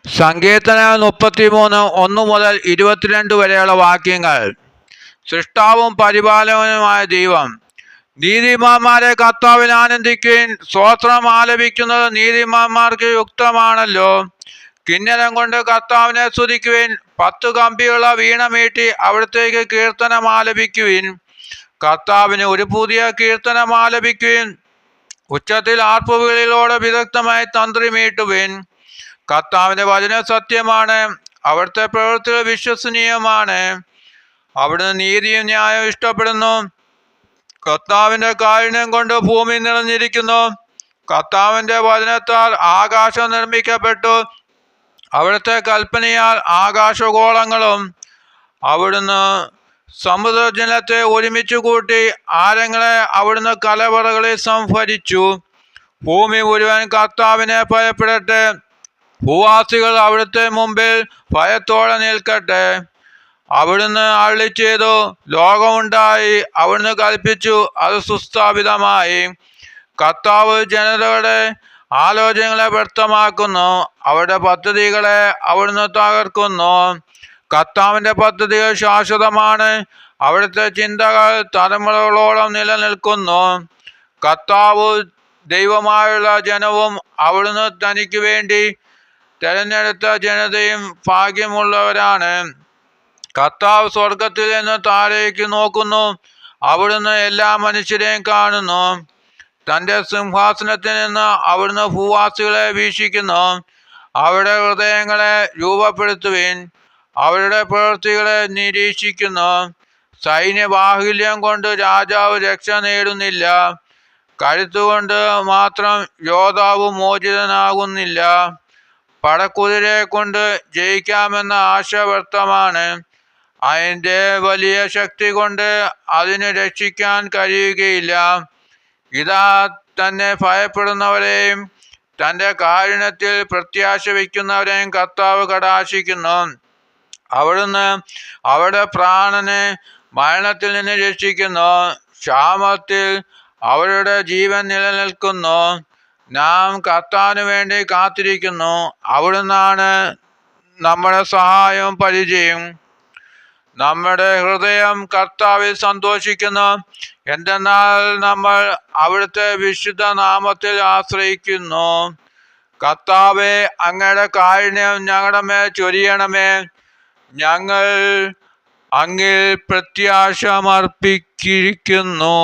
സങ്കീർത്തനം 33 1 മുതൽ 22 വരെയുള്ള വാക്യങ്ങൾ. സൃഷ്ടാവും പരിപാലകനുമായ ദൈവം, നീതിമാന്മാരെ കർത്താവിൽ ആനന്ദിക്കുവിൻ. സ്തോത്രം ആലപിക്കുന്നത് നീതിമാന്മാർക്ക് യുക്തമാണല്ലോ. കിന്നരം കൊണ്ട് കർത്താവിനെ സ്തുതിക്കുവിൻ. 10 കമ്പിയുള്ള വീണ മീട്ടി അവിടത്തേക്ക് കീർത്തനം ആലപിക്കുവിൻ. കർത്താവിന് ഒരു പുതിയ കീർത്തനം ആലപിക്കുവിൻ. ഉച്ചത്തിൽ ആർപ്പുവിളികളോടെ വിദഗ്ധമായി തന്ത്രി മീട്ടുവിൻ. കർത്താവിന്റെ വചനം സത്യമാണ്, അവിടുത്തെ പ്രവൃത്തികൾ വിശ്വസനീയമാണ്. അവിടുന്ന് നീതിയും ന്യായവും ഇഷ്ടപ്പെടുന്നു. കർത്താവിന്റെ കാരുണ്യം കൊണ്ട് ഭൂമി നിറഞ്ഞിരിക്കുന്നു. കർത്താവിന്റെ വചനത്താൽ ആകാശം നിർമ്മിക്കപ്പെട്ടു. അവിടുത്തെ കൽപ്പനയാൽ ആകാശഗോളങ്ങളും. അവിടുന്ന് സമുദ്രജലത്തെ ഒരുമിച്ച് കൂട്ടി. ആഴങ്ങളെ അവിടുന്ന് കലവറകളിൽ സംഭരിച്ചു. ഭൂമി മുഴുവൻ കർത്താവിനെ ഭയപ്പെടട്ടെ. ഭൂവാസികൾ അവിടുത്തെ മുമ്പിൽ ഭയത്തോടെ നിൽക്കട്ടെ. അവിടുന്ന് അരുളി ചെയ്തു, ലോകമുണ്ടായി. അവിടുന്ന് കൽപ്പിച്ചു, അത് സുസ്ഥാപിതമായി. കർത്താവ് ജനതകളുടെ ആലോചനകളെ വ്യക്തമാക്കുന്നു. അവരുടെ പദ്ധതികളെ അവിടുന്ന് തകർക്കുന്നു. കർത്താവിന്റെ പദ്ധതികൾ ശാശ്വതമാണ്. അവിടുത്തെ ചിന്തകൾ തലമുറകളോളം നിലനിൽക്കുന്നു. കർത്താവ് ദൈവമായുള്ള ജനവും അവിടുന്ന് തനിക്ക് വേണ്ടി തെരഞ്ഞെടുത്ത ജനതയും ഭാഗ്യമുള്ളവരാണ്. കർത്താവ് സ്വർഗത്തിൽ നിന്ന് താഴേക്ക് നോക്കുന്നു. അവിടുന്ന് എല്ലാ മനുഷ്യരെയും കാണുന്നു. തൻ്റെ സിംഹാസനത്തിൽ നിന്ന് അവിടുന്ന് ഭൂവാസികളെ വീക്ഷിക്കുന്നു. അവരുടെ ഹൃദയങ്ങളെ രൂപപ്പെടുത്തുവിൻ. അവരുടെ പ്രവൃത്തികളെ നിരീക്ഷിക്കുന്നു. സൈന്യബാഹുല്യം കൊണ്ട് രാജാവ് രക്ഷ നേടുന്നില്ല. കരുത്തുകൊണ്ട് മാത്രം യോദ്ധാവ് മോചിതനാകുന്നില്ല. പടക്കുതിരയെ കൊണ്ട് ജയിക്കാമെന്ന ആശ വ്യർത്ഥമാണ്. അതിൻ്റെ വലിയ ശക്തി കൊണ്ട് അതിന് രക്ഷിക്കാൻ കഴിയുകയില്ല. ഇതാ, തന്നെ ഭയപ്പെടുന്നവരെയും തൻ്റെ കാരുണ്യത്തിൽ പ്രത്യാശ വയ്ക്കുന്നവരെയും കർത്താവ് കടാക്ഷിക്കുന്നു. അവിടുന്ന് അവരുടെ പ്രാണനെ മരണത്തിൽ നിന്ന് രക്ഷിക്കുന്നു. ക്ഷാമത്തിൽ അവരുടെ ജീവൻ നിലനിൽക്കുന്നു. നാം കർത്താവിന് വേണ്ടി കാത്തിരിക്കുന്നു. അവിടുന്നാണ് നമ്മുടെ സഹായവും പരിചയം. നമ്മുടെ ഹൃദയം കർത്താവിൽ സന്തോഷിക്കുന്നു. എന്തെന്നാൽ നമ്മൾ അവിടുത്തെ വിശുദ്ധ നാമത്തിൽ ആശ്രയിക്കുന്നു. കർത്താവേ, അങ്ങയുടെ കാരുണ്യം ഞങ്ങളുടെ മേൽ ചൊരിയണമേ. ഞങ്ങൾ അങ്ങിൽ പ്രത്യാശമർപ്പിച്ചിരിക്കുന്നു.